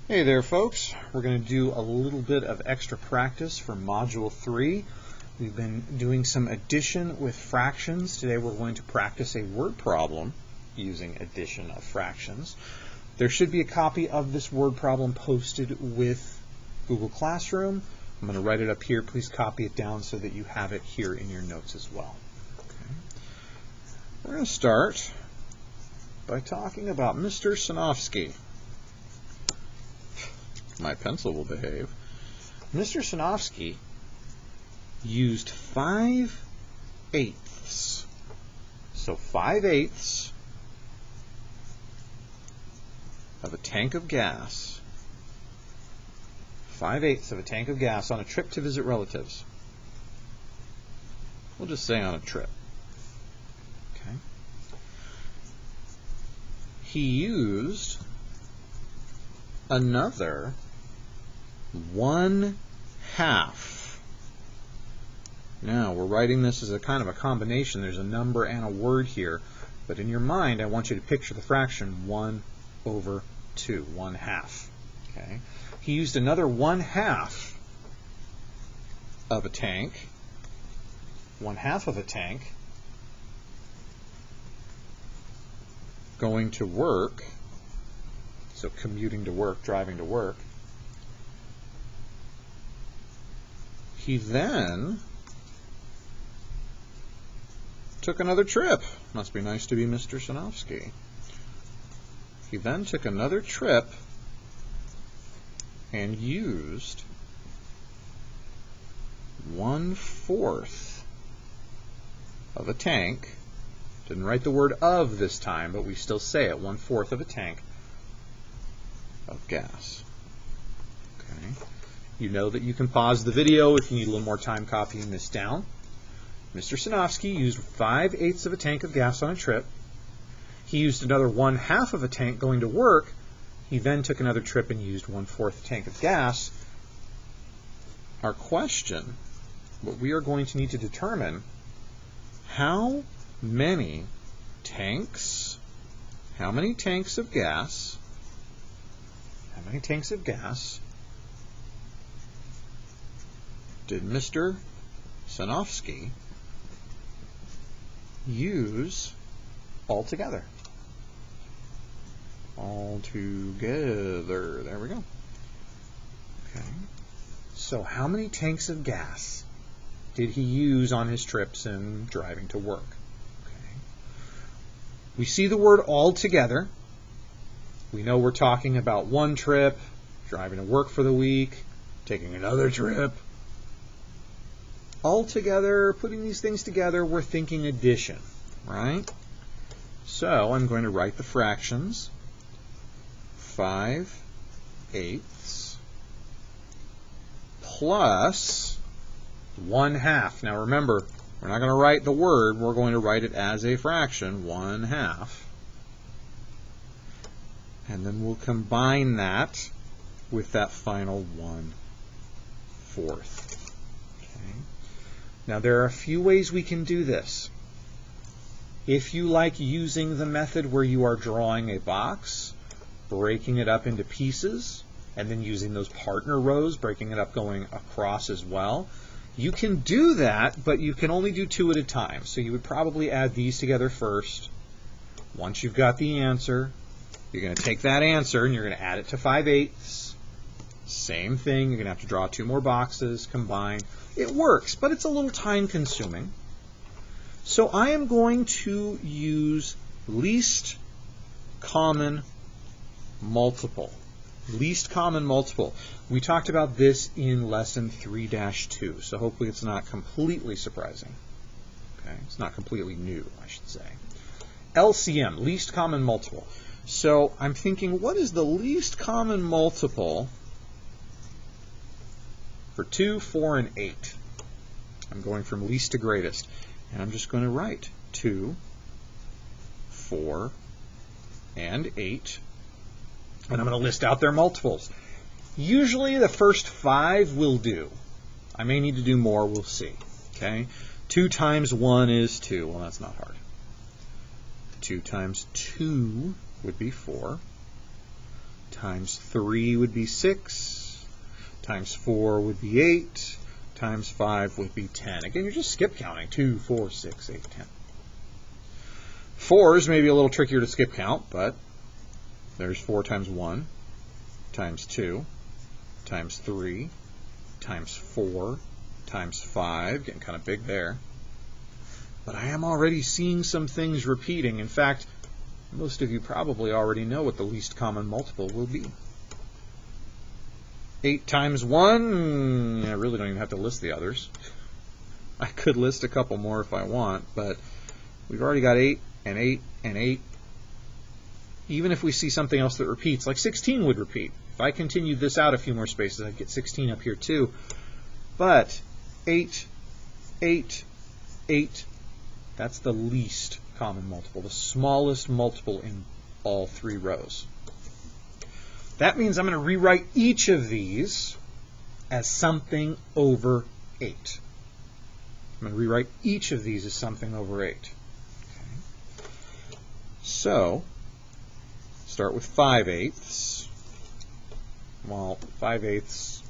Hey there folks, we're going to do a little bit of extra practice for Module 3. We've been doing some addition with fractions. Today we're going to practice a word problem using addition of fractions. There should be a copy of this word problem posted with Google Classroom. I'm going to write it up here. Please copy it down so that you have it here in your notes as well. Okay. We're going to start by talking about Mr. Sinofsky. My pencil will behave. Mr. Sinofsky used 5/8. So 5/8 of a tank of gas. 5/8 of a tank of gas on a trip to visit relatives. We'll just say on a trip. Okay. He used another 1/2. Now we're writing this as a kind of a combination. There's a number and a word here, but in your mind I want you to picture the fraction 1/2, 1/2. Okay. He used another 1/2 of a tank, 1/2 of a tank going to work. So commuting to work, driving to work. He then took another trip. Must be nice to be Mr. Sinofsky. He then took another trip and used 1/4 of a tank. Didn't write the word of this time, but we still say it. 1/4 of a tank of gas. Okay. You know that you can pause the video if you need a little more time copying this down. Mr. Sinofsky used 5/8 of a tank of gas on a trip. He used another 1/2 of a tank going to work. He then took another trip and used 1/4 tank of gas. Our question, what we are going to need to determine, how many tanks of gas did Mr. Sinofsky use altogether? Altogether. There we go. Okay. So how many tanks of gas did he use on his trips and driving to work? Okay. We see the word altogether. We know we're talking about one trip, driving to work for the week, taking another trip. Altogether, putting these things together, we're thinking addition, right? So I'm going to write the fractions. 5/8 plus 1/2. Now remember, we're not going to write the word, we're going to write it as a fraction, 1/2. And then we'll combine that with that final 1/4. Okay. Now there are a few ways we can do this. If you like using the method where you are drawing a box, breaking it up into pieces, and then using those partner rows, breaking it up going across as well, you can do that, but you can only do 2 at a time. So you would probably add these together first. Once you've got the answer, you're going to take that answer and you're going to add it to 5/8. Same thing, you're going to have to draw 2 more boxes, combine. It works, but it's a little time consuming. So I am going to use least common multiple. Least common multiple. We talked about this in lesson 3-2, so hopefully it's not completely surprising. Okay, it's not completely new, I should say. LCM, least common multiple. So I'm thinking, what is the least common multiple for 2, 4, and 8? I'm going from least to greatest. And I'm just going to write 2, 4, and 8. And I'm going to list out their multiples. Usually the first 5 will do. I may need to do more, we'll see. Okay? 2 times 1 is 2. Well, that's not hard. 2 times 2 would be 4. times 3 would be 6, times 4 would be 8, times 5 would be 10. Again, you're just skip counting. 2, 4, 6, 8, 10. 4 is maybe a little trickier to skip count, but there's 4 times 1, times 2, times 3, times 4, times 5, getting kind of big there. But I am already seeing some things repeating. In fact, most of you probably already know what the least common multiple will be. 8 times 1, I really don't even have to list the others. I could list a couple more if I want, but we've already got 8 and 8 and 8. Even if we see something else that repeats, like 16 would repeat. If I continued this out a few more spaces, I'd get 16 up here too. But 8, 8, 8, that's the least common multiple, the smallest multiple in all 3 rows. That means I'm going to rewrite each of these as something over 8. I'm going to rewrite each of these as something over 8. Okay. So, start with 5/8. Well, 5/8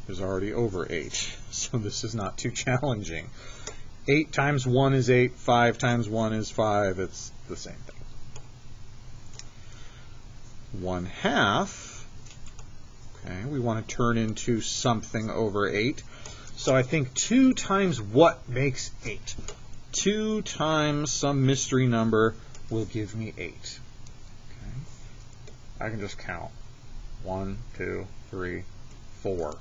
is already over 8, so this is not too challenging. 8 times 1 is 8, 5 times 1 is 5, it's the same thing. 1/2, okay, we want to turn into something over 8. So I think 2 times what makes 8? 2 times some mystery number will give me 8. Okay. I can just count. 1, 2, 3, 4.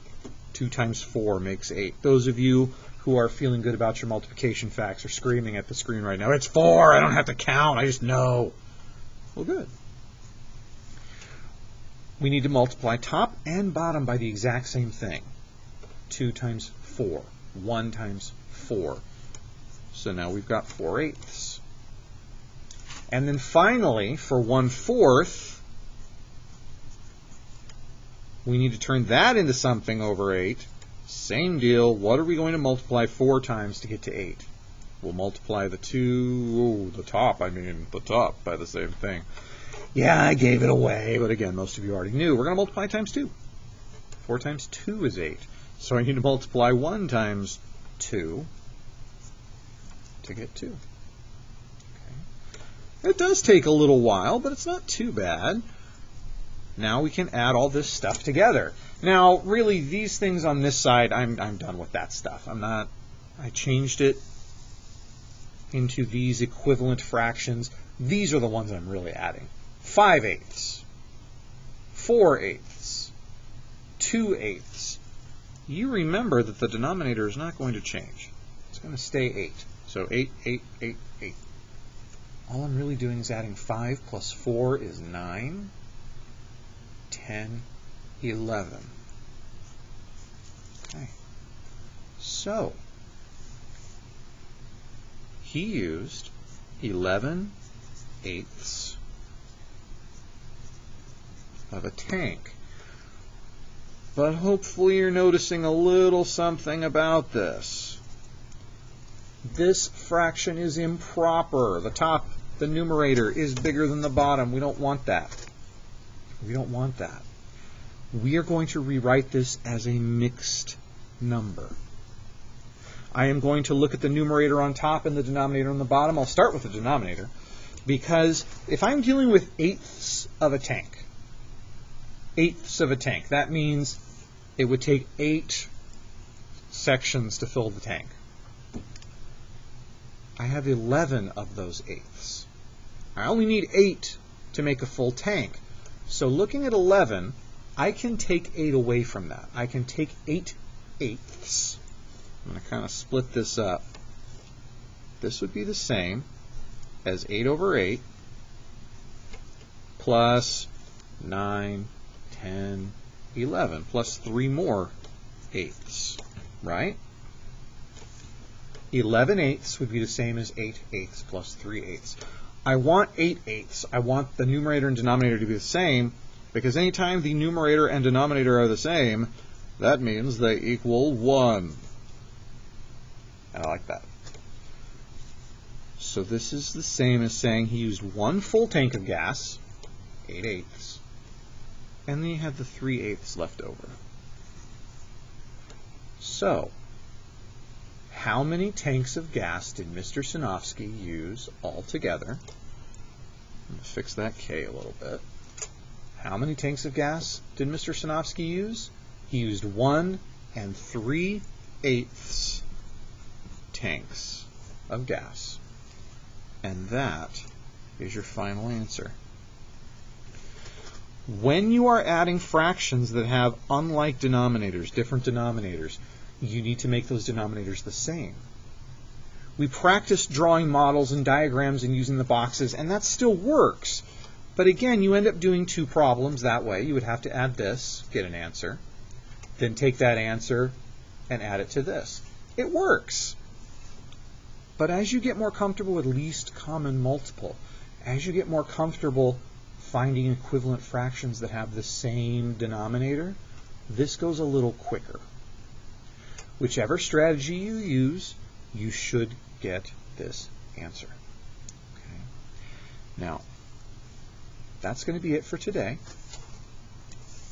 2 times 4 makes 8. Those of you who are feeling good about your multiplication facts are screaming at the screen right now, it's 4, I don't have to count, I just know. Well, good. We need to multiply top and bottom by the exact same thing. 2 times 4, 1 times 4. So now we've got 4/8. And then finally, for 1/4, we need to turn that into something over 8. Same deal. What are we going to multiply 4 times to get to 8? We'll multiply the top by the same thing. Yeah, I gave it away, but again, most of you already knew. We're going to multiply times 2. 4 times 2 is 8. So I need to multiply 1 times 2 to get 2. Okay. It does take a little while, but it's not too bad. Now we can add all this stuff together. Now, really, these things on this side, I'm done with that stuff. I changed it into these equivalent fractions. These are the ones I'm really adding. 5/8, 4/8, 2/8. You remember that the denominator is not going to change. It's going to stay 8. So 8, 8, 8, 8. All I'm really doing is adding 5 plus 4 is 9, 10, 11. Okay. So, he used 11/8 of a tank. But hopefully you're noticing a little something about this. This fraction is improper. The numerator is bigger than the bottom. We don't want that. We don't want that. We are going to rewrite this as a mixed number. I am going to look at the numerator on top and the denominator on the bottom. I'll start with the denominator, because if I'm dealing with 1/8 of a tank, 1/8 of a tank, that means it would take 8 sections to fill the tank. I have 11 of those 1/8. I only need 8 to make a full tank. So looking at 11, I can take 8 away from that. I can take 8/8. I'm going to kind of split this up. This would be the same as 8 over 8 plus 9, 10, 11, plus 3 more 8s, right? 11/8 would be the same as 8/8 plus 3/8. I want 8/8. I want the numerator and denominator to be the same, because anytime the numerator and denominator are the same, that means they equal 1. And I like that. So this is the same as saying he used 1 full tank of gas, 8/8, and then you have the 3/8 left over. So, how many tanks of gas did Mr. Sinofsky use altogether? I'm going to fix that K a little bit. How many tanks of gas did Mr. Sinofsky use? He used 1 3/8 tanks of gas. And that is your final answer. When you are adding fractions that have unlike denominators, different denominators, you need to make those denominators the same. We practiced drawing models and diagrams and using the boxes, and that still works. But again, you end up doing 2 problems that way. You would have to add this, get an answer, then take that answer and add it to this. It works. But as you get more comfortable with least common multiple, as you get more comfortable finding equivalent fractions that have the same denominator, this goes a little quicker. Whichever strategy you use, you should get this answer. Okay. Now, that's going to be it for today.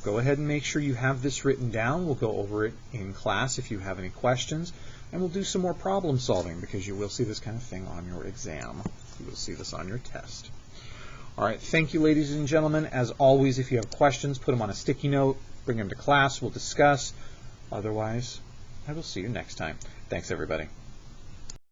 Go ahead and make sure you have this written down. We'll go over it in class if you have any questions, and we'll do some more problem solving because you will see this kind of thing on your exam. You will see this on your test. All right, thank you, ladies and gentlemen. As always, if you have questions, put them on a sticky note, bring them to class, we'll discuss. Otherwise, I will see you next time. Thanks, everybody.